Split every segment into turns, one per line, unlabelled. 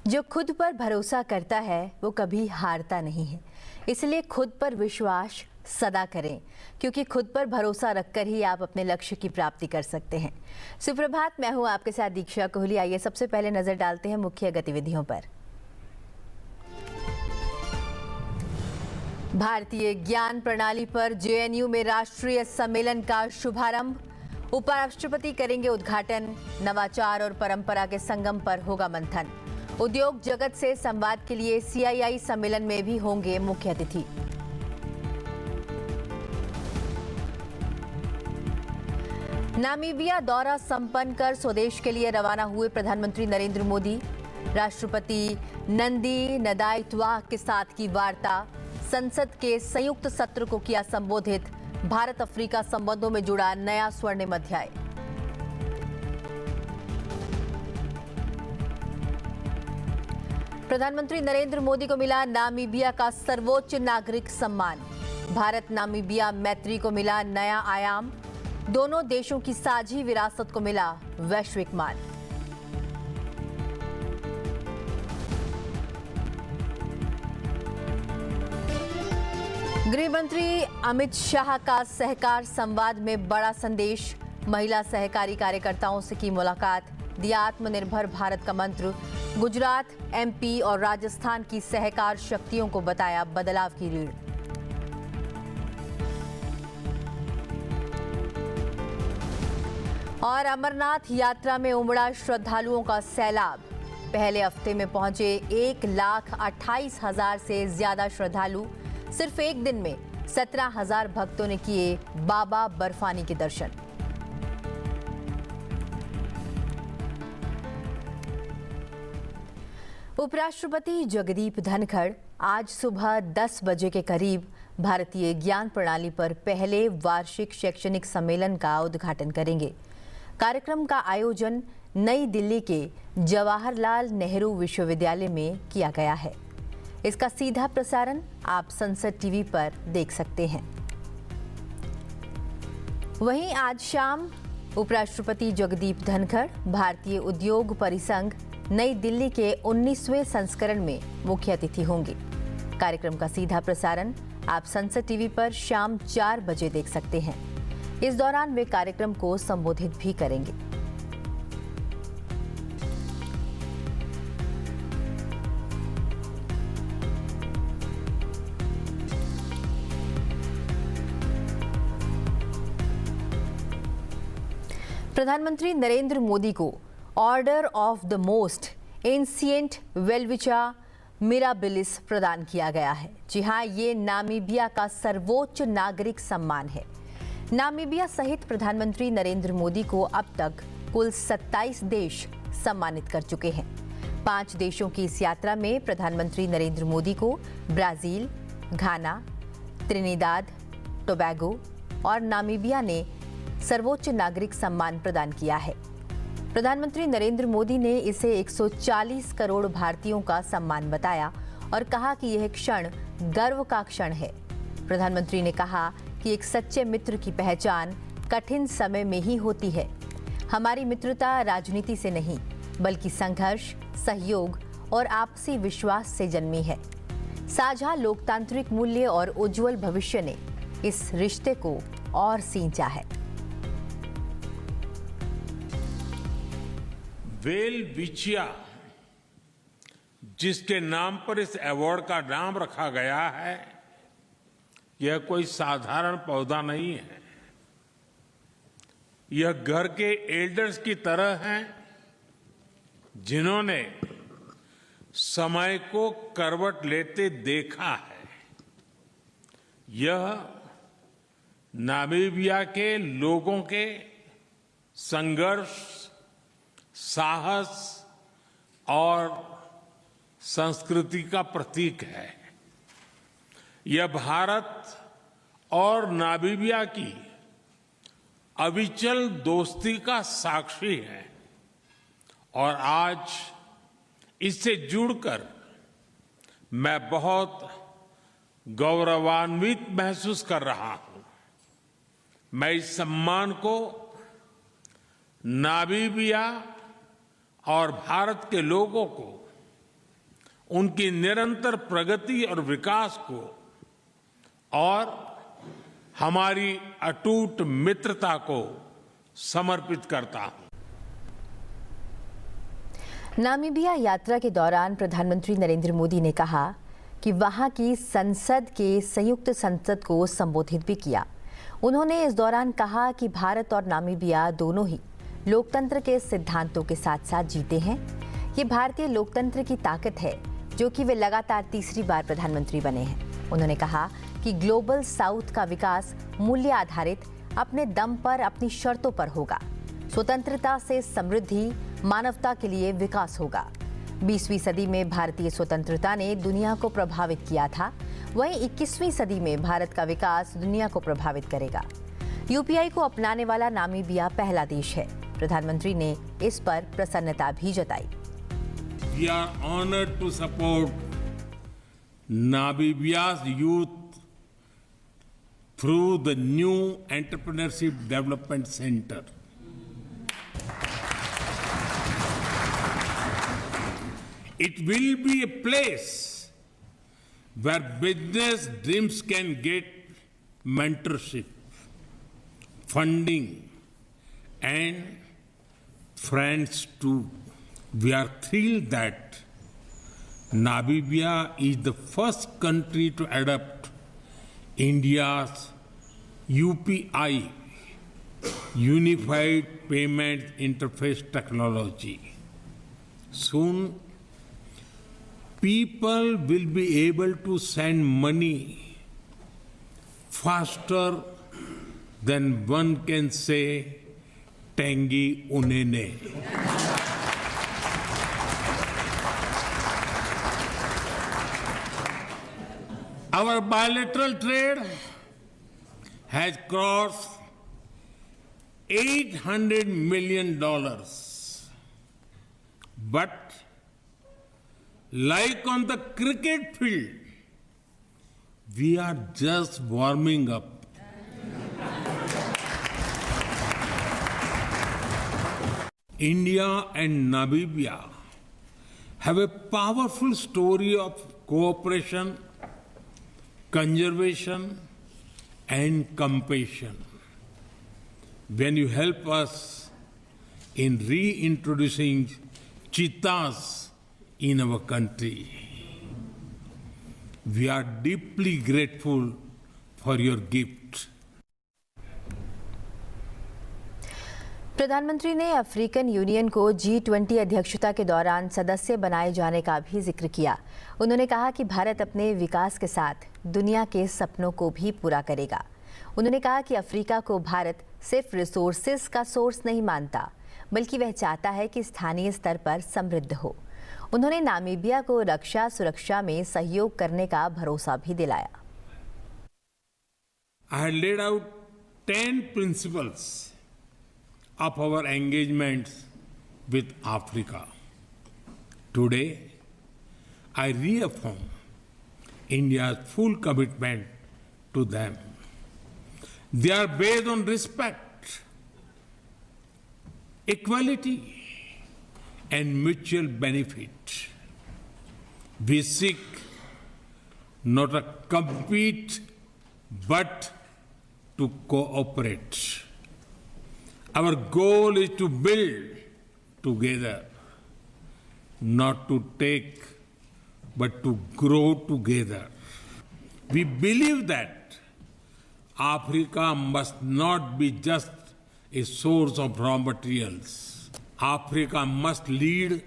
जो खुद पर भरोसा करता है वो कभी हारता नहीं है। इसलिए खुद पर विश्वास सदा करें, क्योंकि खुद पर भरोसा रखकर ही आप अपने लक्ष्य की प्राप्ति कर सकते हैं। सुप्रभात, मैं हूं आपके साथ दीक्षा कोहली। आइए सबसे पहले नजर डालते हैं मुख्य गतिविधियों पर। भारतीय ज्ञान प्रणाली पर जेएनयू में राष्ट्रीय सम्मेलन का शुभारंभ। उपराष्ट्रपति करेंगे उद्घाटन। नवाचार और परंपरा के संगम पर होगा मंथन। उद्योग जगत से संवाद के लिए सीआईआई सम्मेलन में भी होंगे मुख्य अतिथि। नामीबिया दौरा संपन्न कर स्वदेश के लिए रवाना हुए प्रधानमंत्री नरेंद्र मोदी। राष्ट्रपति नंदी नदाइट्वा के साथ की वार्ता। संसद के संयुक्त सत्र को किया संबोधित। भारत अफ्रीका संबंधों में जुड़ा नया स्वर्णिम अध्याय। प्रधानमंत्री नरेंद्र मोदी को मिला नामीबिया का सर्वोच्च नागरिक सम्मान। भारत नामीबिया मैत्री को मिला नया आयाम। दोनों देशों की साझी विरासत को मिला वैश्विक मान। गृह मंत्री अमित शाह का सहकार संवाद में बड़ा संदेश। महिला सहकारी कार्यकर्ताओं से की मुलाकात। दिया आत्मनिर्भर भारत का मंत्र। गुजरात, एमपी और राजस्थान की सहकार शक्तियों को बताया बदलाव की रीढ़। और अमरनाथ यात्रा में उमड़ा श्रद्धालुओं का सैलाब। पहले हफ्ते में पहुंचे 1,28,000 से ज्यादा श्रद्धालु। सिर्फ एक दिन में 17,000 भक्तों ने किए बाबा बर्फानी के दर्शन। उपराष्ट्रपति जगदीप धनखड़ आज सुबह 10 बजे के करीब भारतीय ज्ञान प्रणाली पर पहले वार्षिक शैक्षणिक सम्मेलन का उद्घाटन करेंगे। कार्यक्रम का आयोजन नई दिल्ली के जवाहरलाल नेहरू विश्वविद्यालय में किया गया है। इसका सीधा प्रसारण आप संसद टीवी पर देख सकते हैं। वहीं आज शाम उपराष्ट्रपति जगदीप धनखड़ भारतीय उद्योग परिसंघ नई दिल्ली के 19वें संस्करण में मुख्य अतिथि होंगे। कार्यक्रम का सीधा प्रसारण आप संसद टीवी पर शाम 4 बजे देख सकते हैं। इस दौरान वे कार्यक्रम को संबोधित भी करेंगे। प्रधानमंत्री नरेंद्र मोदी को order of the most ancient Welwitschia mirabilis प्रदान किया गया है। जी हां, ये नामीबिया का सर्वोच्च नागरिक सम्मान है। नामीबिया सहित प्रधानमंत्री नरेंद्र मोदी को अब तक कुल 27 देश सम्मानित कर चुके हैं। 5 देशों की इस यात्रा में प्रधानमंत्री नरेंद्र मोदी को ब्राजील, घाना, त्रिनिदाद टोबैगो और नामीबिया ने सर्वोच्च नागरिक सम्मान प्रदान किया है। प्रधानमंत्री नरेंद्र मोदी ने इसे 140 करोड़ भारतीयों का सम्मान बताया और कहा कि यह क्षण गर्व का क्षण है। प्रधानमंत्री ने कहा कि एक सच्चे मित्र की पहचान कठिन समय में ही होती है। हमारी मित्रता राजनीति से नहीं, बल्कि संघर्ष, सहयोग और आपसी विश्वास से जन्मी है। साझा लोकतांत्रिक मूल्य और उज्जवल भविष्य ने इस रिश्ते को और सींचा है।
वेलविचिया, जिसके नाम पर इस अवार्ड का नाम रखा गया है, यह कोई साधारण पौधा नहीं है। यह घर के एल्डर्स की तरह हैं, जिन्होंने समय को करवट लेते देखा है। यह नामीबिया के लोगों के संघर्ष, साहस और संस्कृति का प्रतीक है। यह भारत और नामीबिया की अविचल दोस्ती का साक्षी है और आज इससे जुड़कर मैं बहुत गौरवान्वित महसूस कर रहा हूं। मैं इस सम्मान को नामीबिया और भारत के लोगों को उनकी निरंतर प्रगति और विकास को और हमारी अटूट मित्रता को समर्पित करता हूं।
नामीबिया यात्रा के दौरान प्रधानमंत्री नरेंद्र मोदी ने कहा कि वहां की संसद के संयुक्त संसद को संबोधित भी किया। उन्होंने इस दौरान कहा कि भारत और नामीबिया दोनों ही लोकतंत्र के सिद्धांतों के साथ साथ जीते हैं। ये भारतीय लोकतंत्र की ताकत है जो कि वे लगातार तीसरी बार प्रधानमंत्री बने हैं। उन्होंने कहा कि ग्लोबल साउथ का विकास मूल्य आधारित, अपने दम पर, अपनी शर्तों पर होगा। स्वतंत्रता से समृद्धि, मानवता के लिए विकास होगा। 20वीं सदी में भारतीय स्वतंत्रता ने दुनिया को प्रभावित किया था, वहीं 21वीं सदी में भारत का विकास दुनिया को प्रभावित करेगा। यूपीआई को अपनाने वाला नामीबिया पहला देश है। प्रधानमंत्री ने इस पर प्रसन्नता भी जताई।
We are honored to support Namibia's youth through the new Entrepreneurship Development Center. It will be a place where business dreams can get mentorship, funding, and friends too. We are thrilled that Namibia is the first country to adopt India's UPI, Unified Payment Interface technology. Soon, people will be able to send money faster than one can say Tangi Unene. Our bilateral trade has crossed $800 million. But like on the cricket field, we are just warming up. India and Namibia have a powerful story of cooperation, conservation, and compassion. When you help us in reintroducing cheetahs in our country, we are deeply grateful for your gift.
प्रधानमंत्री ने African union को G20 अध्यक्षता के दौरान सदस्य बनाए जाने का भी जिक्र किया। उन्होंने कहा कि भारत अपने विकास के साथ दुनिया के सपनों को भी पूरा करेगा। उन्होंने कहा कि अफ्रीका को भारत सिर्फ रिसोर्सेज का सोर्स नहीं मानता, बल्कि वह चाहता है कि स्थानीय स्तर पर समृद्ध हो। उन्होंने नामीबिया को रक्षा सुरक्षा में सहयोग करने का भरोसा भी दिलाया।
I had laid out 10 principles of our engagements with Africa. Today, I reaffirm India's full commitment to them. They are based on respect, equality, and mutual benefit. We seek not to compete, but to cooperate. Our goal is to build together, not to take, but to grow together. We believe that Africa must not be just a source of raw materials. Africa must lead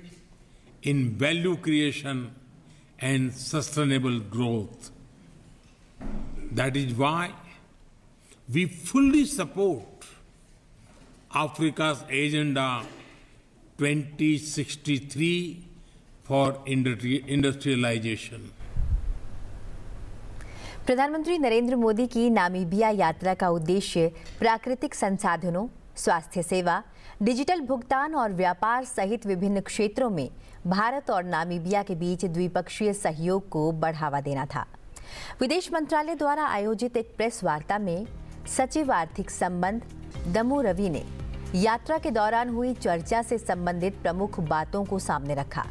in value creation and sustainable growth. That is why we fully support Africa's Agenda 2063 for industrialization.
प्रधानमंत्री नरेंद्र मोदी की Namibia यात्रा का उद्देश्य प्राकृतिक संसाधनों, स्वास्थ्य सेवा, digital भुगतान और व्यापार सहित विभिन्न क्षेत्रों में भारत और नामीबिया के बीच द्विपक्षीय सहयोग को बढ़ावा देना था। विदेश मंत्रालय द्वारा आयोजित एक प्रेस वार्ता में सचिव आर्थिक संबंध दमू रवि ने यात्रा के दौरान हुई चर्चा से संबंधित प्रमुख बातों को सामने रखा।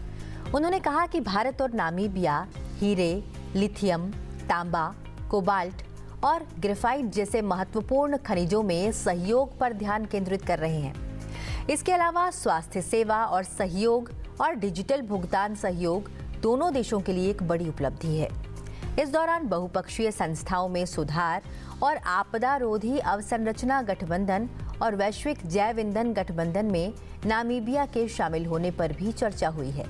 उन्होंने कहा कि भारत और नामीबिया हीरे, लिथियम, तांबा, कोबाल्ट और ग्रेफाइट जैसे महत्वपूर्ण खनिजों में सहयोग पर ध्यान केंद्रित कर रहे हैं। इसके अलावा स्वास्थ्य सेवा और सहयोग और डिजिटल भुगतान सहयोग दोनों देशों के लिए एक बड़ी उपलब्धि है। इस दौरान बहुपक्षीय संस्थाओं में सुधार और आपदा रोधी अवसंरचना गठबंधन और वैश्विक जैव ईंधन गठबंधन में नामीबिया के शामिल होने पर भी चर्चा हुई है।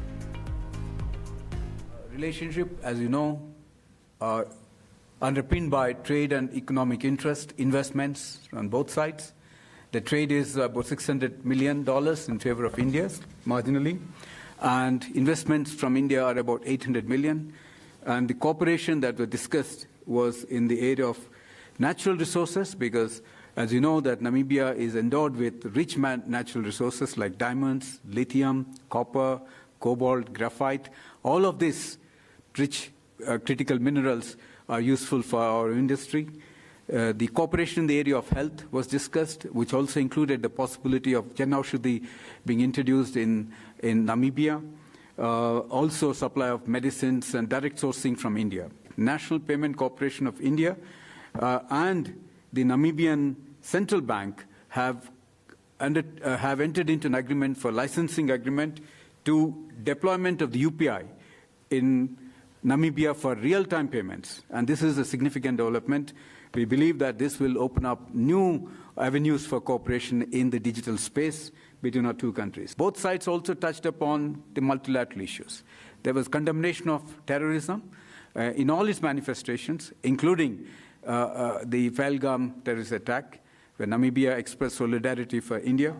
Relationship, as you know, are underpinned by trade and economic interest, investments on both sides. The trade is about $600 million in favor of India, marginally, and investments from India are about $800 million. And the cooperation that was discussed was in the area of natural resources, because, as you know, that Namibia is endowed with rich natural resources like diamonds, lithium, copper, cobalt, graphite. All of these rich critical minerals are useful for our industry. The cooperation in the area of health was discussed, which also included the possibility of Jan Aushadhi being introduced in Namibia. Also supply of medicines and direct sourcing from India. National Payment Corporation of India and the Namibian Central Bank have entered into an agreement for licensing agreement to deployment of the UPI in Namibia for real-time payments. And this is a significant development. We believe that this will open up new avenues for cooperation in the digital space between our two countries. Both sides also touched upon the multilateral issues. There was condemnation of terrorism in all its manifestations, including the Pahalgam terrorist attack, where Namibia expressed solidarity for India.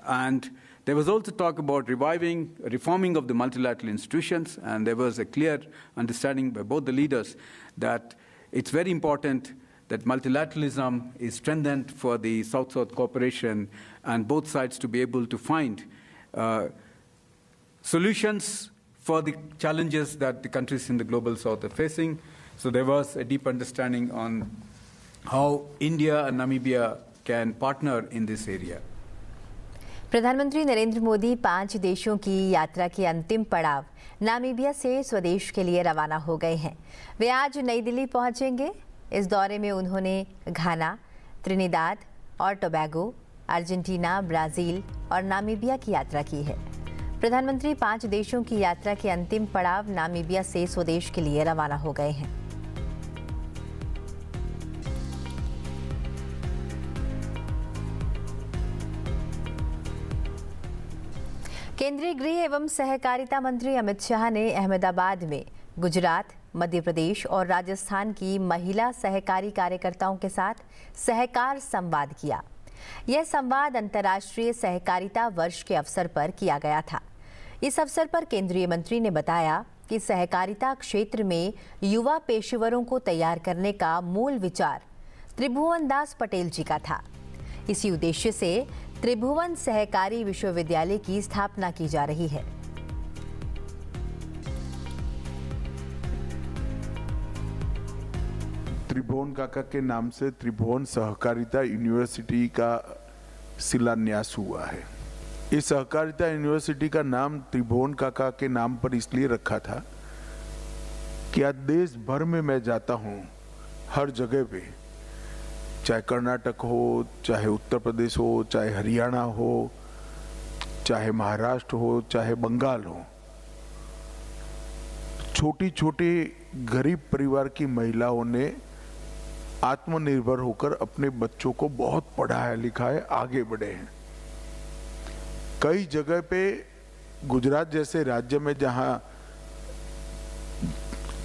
And there was also talk about reforming of the multilateral institutions, and there was a clear understanding by both the leaders that it's very important that multilateralism is strengthened for the South-South cooperation and both sides to be able to find solutions for the challenges that the countries in the global South are facing. So there was a deep understanding on how India and Namibia can partner in this area.
प्रधानमंत्री नरेंद्र मोदी 5 देशों की यात्रा के अंतिम पड़ाव Namibia से स्वदेश के लिए रवाना हो गए हैं। वे आज नई दिल्ली पहुंचेंगे। इस दौरे में उन्होंने घाना, त्रिनिदाद और टोबैगो, अर्जेंटीना, ब्राजील और नामीबिया की यात्रा की है। प्रधानमंत्री 5 देशों की यात्रा के अंतिम पड़ाव नामीबिया से स्वदेश के लिए रवाना हो गए हैं। केंद्रीय गृह एवं सहकारिता मंत्री अमित शाह ने अहमदाबाद में गुजरात, मध्य प्रदेश और राजस्थान की महिला सहकारी कार्यकर्ताओं के साथ सहकार संवाद किया। यह संवाद अंतर्राष्ट्रीय सहकारिता वर्ष के अवसर पर किया गया था। इस अवसर पर केंद्रीय मंत्री ने बताया कि सहकारिता क्षेत्र में युवा पेशेवरों को तैयार करने का मूल विचार त्रिभुवन दास पटेल जी का था। इसी उद्देश्य से त्रिभुवन सहकारी विश्वविद्यालय की स्थापना की जा रही है।
त्रिभुवन काका के नाम से त्रिभुवन सहकारिता यूनिवर्सिटी का शिलान्यास हुआ है। इस सहकारिता यूनिवर्सिटी का नाम त्रिभुवन काका के नाम पर इसलिए रखा था कि आज देश भर में मैं जाता हूँ, हर जगह पे, चाहे कर्नाटक हो, चाहे उत्तर प्रदेश हो, चाहे हरियाणा हो, चाहे महाराष्ट्र हो, चाहे बंगाल हो, छोटी छोटी गरीब परिवार की महिलाओं ने आत्मनिर्भर होकर अपने बच्चों को बहुत पढ़ाया लिखाया, आगे बढ़े हैं। कई जगह पे गुजरात जैसे राज्य में जहां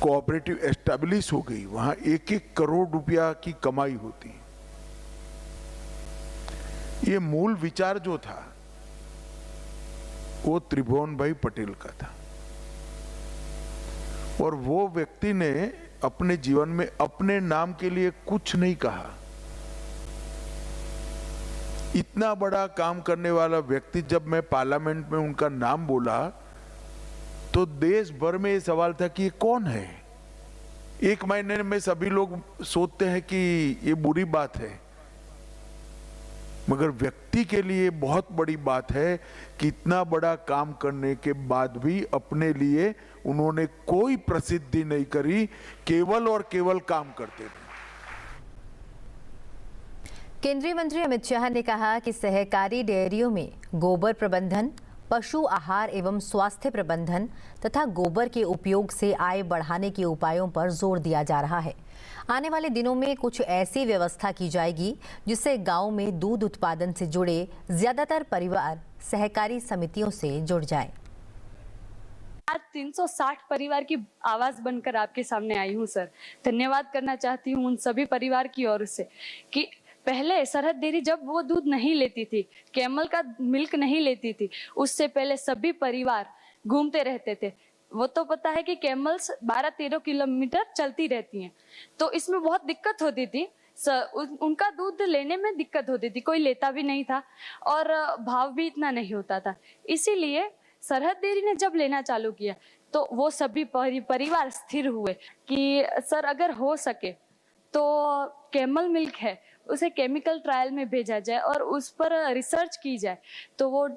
कोऑपरेटिव एस्टैब्लिश हो गई, वहां 1-1 करोड़ रुपया की कमाई होती। ये मूल विचार जो था वो त्रिभुवन भाई पटेल का था, और वो व्यक्ति ने अपने जीवन में अपने नाम के लिए कुछ नहीं कहा। इतना बड़ा काम करने वाला व्यक्ति, जब मैं पार्लियामेंट में उनका नाम बोला तो देश भर में ये सवाल था कि ये कौन है। 1 महीने में सभी लोग सोचते हैं कि ये बुरी बात है, मगर व्यक्ति के लिए बहुत बड़ी बात है कि इतना बड़ा काम करने के बाद भी अपने लिए उन्होंने कोई प्रसिद्धि नहीं करी, केवल और केवल काम करते रहे।
केंद्रीय मंत्री अमित शाह ने कहा कि सहकारी डेयरियों में गोबर प्रबंधन, पशु आहार एवं स्वास्थ्य प्रबंधन तथा गोबर के उपयोग से आय बढ़ाने के उपायों पर जोर दिया जा रहा है। आने वाले दिनों में कुछ ऐसी व्यवस्था की जाएगी जिससे गांव में दूध उत्पादन से जुड़े ज्यादातर परिवार सहकारी समितियों से जुड़ जाएं।
आज 360 परिवार की आवाज बनकर आपके सामने आई हूं सर। धन्यवाद करना चाहती हूं उन सभी परिवार की ओर से कि पहले सरहद डेयरी जब वो दूध नहीं लेती थी, कैमल का मिल्क नहीं लेती थी, उससे पहले सभी परिवार घूमते रहते थे। वो तो पता है कि कैमल्स 12-13 किलोमीटर चलती रहती हैं, तो इसमें बहुत दिक्कत होती थी। उनका दूध लेने में दिक्कत होती थी, कोई लेता भी नहीं था और भाव भी इतना नहीं होता था। इसीलिए सरहद डेयरी ने जब लेना चालू किया तो वो सभी परिवार स्थिर हुए कि सर अगर हो सके तो कैमल मिल्क है उसे केमिकल ट्रायल में भेजा जाए और उस पर रिसर्च की जाए। तो वो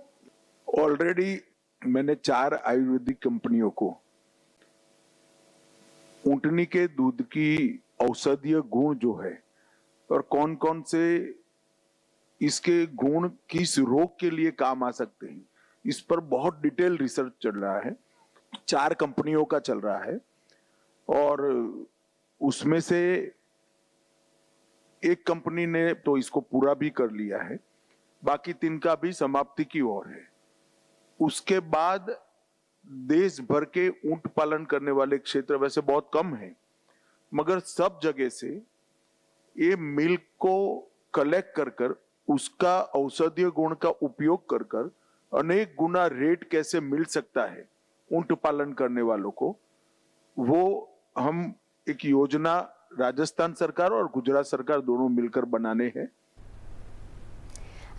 ऑलरेडी मैंने 4 आयुर्वेदिक कंपनियों को ऊंटनी के दूध की औषधीय गुण जो है और कौन कौन से इसके गुण किस रोग के लिए काम आ सकते हैं, इस पर बहुत डिटेल रिसर्च चल रहा है। 4 कंपनियों का चल रहा है और उसमें से एक कंपनी ने तो इसको पूरा भी कर लिया है, बाकी 3 का भी समाप्ति की ओर है। उसके बाद देश भर के ऊंट पालन करने वाले क्षेत्र वैसे बहुत कम है, मगर सब जगह से ये मिल्क को कलेक्ट कर कर उसका औषधीय गुण का उपयोग कर कर अनेक गुना रेट कैसे मिल सकता है ऊंट पालन करने वालों को, वो हम एक योजना राजस्थान सरकार और गुजरात सरकार दोनों मिलकर बनाने हैं।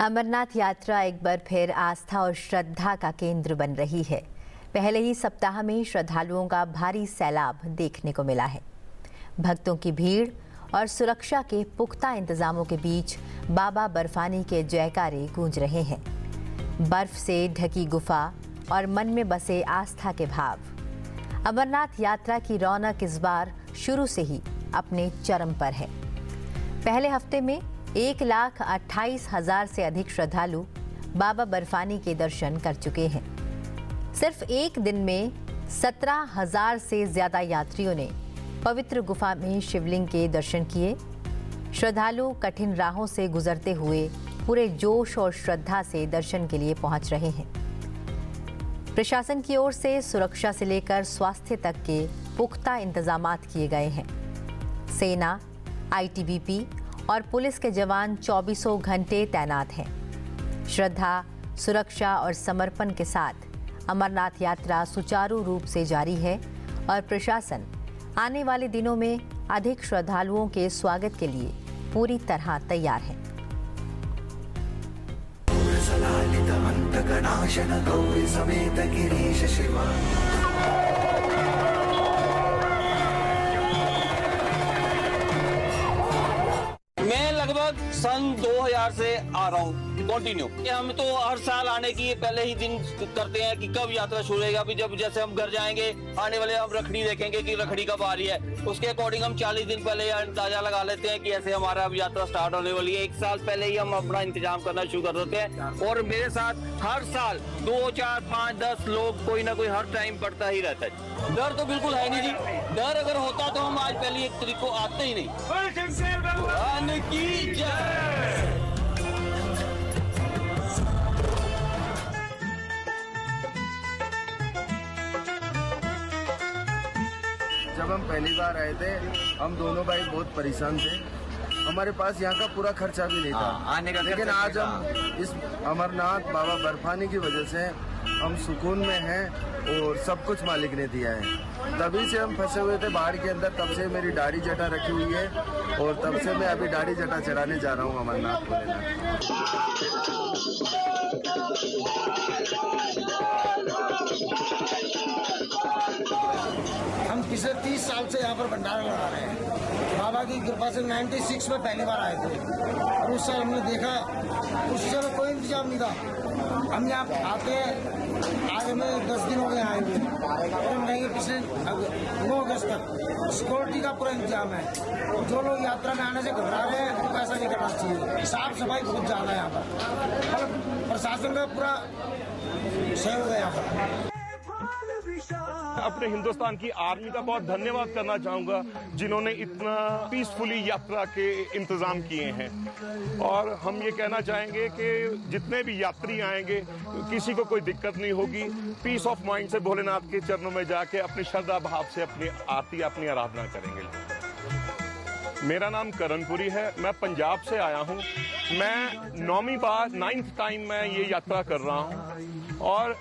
अमरनाथ यात्रा एक बार फिर आस्था और श्रद्धा का केंद्र बन रही है। पहले ही सप्ताह में श्रद्धालुओं का भारी सैलाब देखने को मिला है। भक्तों की भीड़ और सुरक्षा के पुख्ता इंतजामों के बीच बाबा बर्फानी के जयकारे गूंज रहे हैं। बर्फ से ढकी गुफा और मन में बसे आस्था के भाव। अमरनाथ यात्रा की रौनक इस बार शुरू से ही अपने चरम पर है। पहले हफ्ते में 1,28,000 से अधिक श्रद्धालु बाबा बर्फानी के दर्शन कर चुके हैं। सिर्फ एक दिन में 17,000 से ज्यादा यात्रियों ने पवित्र गुफा में शिवलिंग के दर्शन किए। श्रद्धालु कठिन राहों से गुजरते हुए पूरे जोश और श्रद्धा से दर्शन के लिए पहुंच रहे हैं। प्रशासन की ओर से सुरक्षा से लेकर स्वास्थ्य तक के पुख्ता इंतजामात किए गए हैं। सेना, आईटीबीपी और पुलिस के जवान 24 घंटे तैनात हैं। श्रद्धा, सुरक्षा और समर्पण के साथ अमरनाथ यात्रा सुचारू रूप से जारी है और प्रशासन आने वाले दिनों में अधिक श्रद्धालुओं के स्वागत के लिए पूरी तरह तैयार है।
मैं लगभग सन 2000 से आ रहा हूँ कंटिन्यू। हम तो हर साल आने की पहले ही दिन करते हैं कि कब यात्रा शुरू होगा। अभी जब जैसे हम घर जाएंगे, आने वाले हम रखड़ी देखेंगे कि रखड़ी कब आ रही है, उसके अकॉर्डिंग हम 40 दिन पहले अंदाजा लगा लेते हैं कि ऐसे हमारा अब यात्रा स्टार्ट होने वाली है। 1 साल पहले ही हम अपना इंतजाम करना शुरू कर देते हैं। और मेरे साथ हर साल 2, 4, 5, 10 लोग कोई ना कोई हर टाइम बढ़ता ही रहता है। डर तो बिल्कुल है नहीं जी। डर अगर होता तो हम आज पहली 1 तारीख को आते ही नहीं।
जब हम पहली बार आए थे, हम दोनों भाई बहुत परेशान थे। हमारे पास यहाँ का पूरा खर्चा भी नहीं था आने का, लेकिन आज हम इस अमरनाथ बाबा बर्फानी की वजह से हम सुकून में हैं और सब कुछ मालिक ने दिया है। तभी से हम फंसे हुए थे बाहर के अंदर, तब से मेरी दाढ़ी जटा रखी हुई है और तब से मैं अभी दाढ़ी जटा चढ़ाने जा रहा हूँ अमरनाथ को लेना।
हम पिछले 30 साल से यहाँ पर भंडारा लगा रहे हैं। बाबा की कृपा से 96 में पहली बार आए थे और उस साल हमने देखा उस समय कोई इंतजाम नहीं था। हम यहाँ आते हैं, आज हमें 10 दिन हो गए आए हुए और हम रहेंगे पिछले 9 अगस्त तक। सिक्योरिटी का पूरा इंतजाम है। जो लोग यात्रा में आने से घबरा रहे हैं उनको ऐसा नहीं करना चाहिए। साफ सफाई बहुत ज़्यादा है यहाँ पर, प्रशासन का पूरा सहयोग है यहाँ पर।
अपने हिंदुस्तान की आर्मी का बहुत धन्यवाद करना चाहूंगा जिन्होंने इतना पीसफुली यात्रा के इंतजाम किए हैं। और हम ये कहना चाहेंगे कि जितने भी यात्री आएंगे किसी को कोई दिक्कत नहीं होगी। पीस ऑफ माइंड से भोलेनाथ के चरणों में जाके अपनी श्रद्धा भाव से अपनी आरती अपनी आराधना करेंगे। मेरा नाम करणपुरी है, मैं पंजाब से आया हूँ। मैं 9वीं बार 9th टाइम मैं ये यात्रा कर रहा हूँ और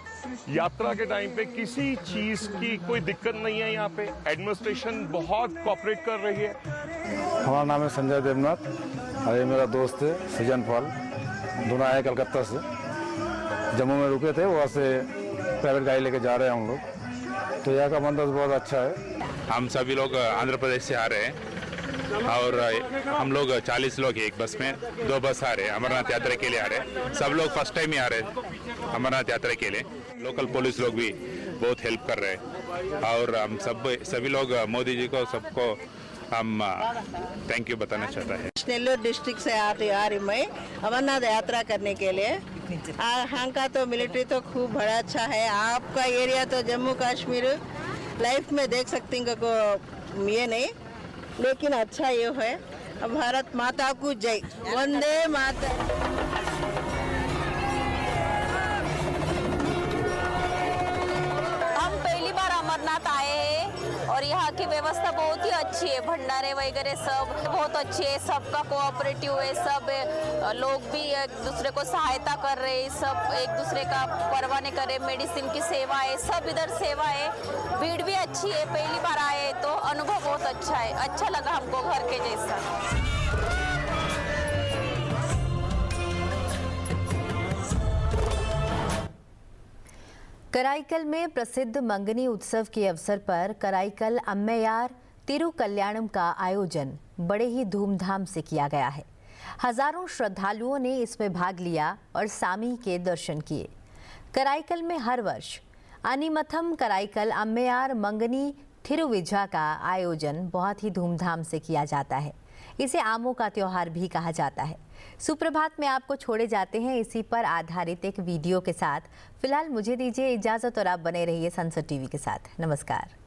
यात्रा के टाइम पे किसी चीज की कोई दिक्कत नहीं है। यहाँ पे एडमिनिस्ट्रेशन बहुत कोऑपरेट कर रही है।
हमारा नाम है संजय देवनाथ और ये मेरा दोस्त है सृजन पाल। दोनों आए कलकत्ता से, जम्मू में रुके थे, वहाँ से प्राइवेट गाड़ी लेके जा रहे हैं हम लोग। तो यहाँ का बंदोबस्त बहुत अच्छा है।
हम सभी लोग आंध्र प्रदेश से आ रहे हैं और हम लोग 40 लोग एक बस में, 2 बस आ रहे हैं। अमरनाथ यात्रा के लिए आ रहे हैं। सब लोग फर्स्ट टाइम ही आ रहे हैं अमरनाथ यात्रा के लिए। लोकल पुलिस लोग भी बहुत हेल्प कर रहे हैं और हम सभी लोग मोदी जी को सबको हम थैंक यू बताना चाहता है।
नेल्लोर डिस्ट्रिक्ट से आ रही मैं अमरनाथ यात्रा करने के लिए। यहाँ का तो मिलिट्री तो खूब बड़ा अच्छा है। आपका एरिया तो जम्मू कश्मीर लाइफ में देख सकते हैं, ये नहीं लेकिन अच्छा ये है। भारत माता को जय, वंदे मातरम।
हम पहली बार अमरनाथ आए हैं और यहाँ की व्यवस्था बहुत ही अच्छी है। भंडारे वगैरह सब बहुत अच्छे है, सबका कोऑपरेटिव है। सब लोग भी एक दूसरे को सहायता कर रहे हैं, सब एक दूसरे का परवाह नहीं कर रहे। मेडिसिन की सेवा है, सब इधर सेवा है। भीड़ भी अच्छी है। पहली बार आए तो अनुभव बहुत अच्छा है। अच्छा लगा हमको घर के जैसा।
कराईकल में प्रसिद्ध मंगनी उत्सव के अवसर पर कराईकल अम्मैयार तिरुकल्याणम का आयोजन बड़े ही धूमधाम से किया गया है। हजारों श्रद्धालुओं ने इसमें भाग लिया और स्वामी के दर्शन किए। कराईकल में हर वर्ष अनिमथम कराईकल अम्मैयार मंगनी थिरुविजा का आयोजन बहुत ही धूमधाम से किया जाता है। इसे आमों का त्योहार भी कहा जाता है। सुप्रभात में आपको छोड़े जाते हैं इसी पर आधारित एक वीडियो के साथ। फिलहाल मुझे दीजिए इजाजत और आप बने रहिए सनसद टीवी के साथ। नमस्कार।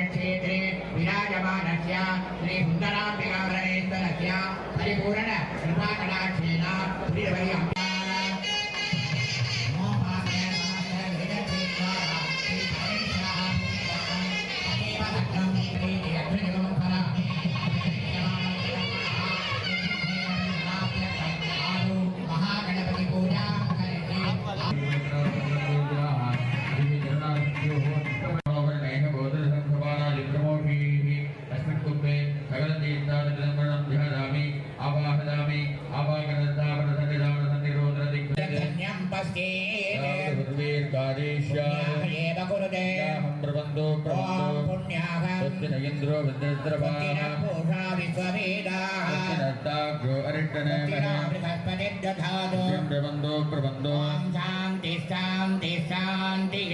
क्षेत्रे विराजमानस्य श्री सुन्दराम्बिकावरणेश्वरस्य परिपूर्ण कृपाकटाक्षेण श्रीवयम् महागणपति पूजा शांति शांति शांति।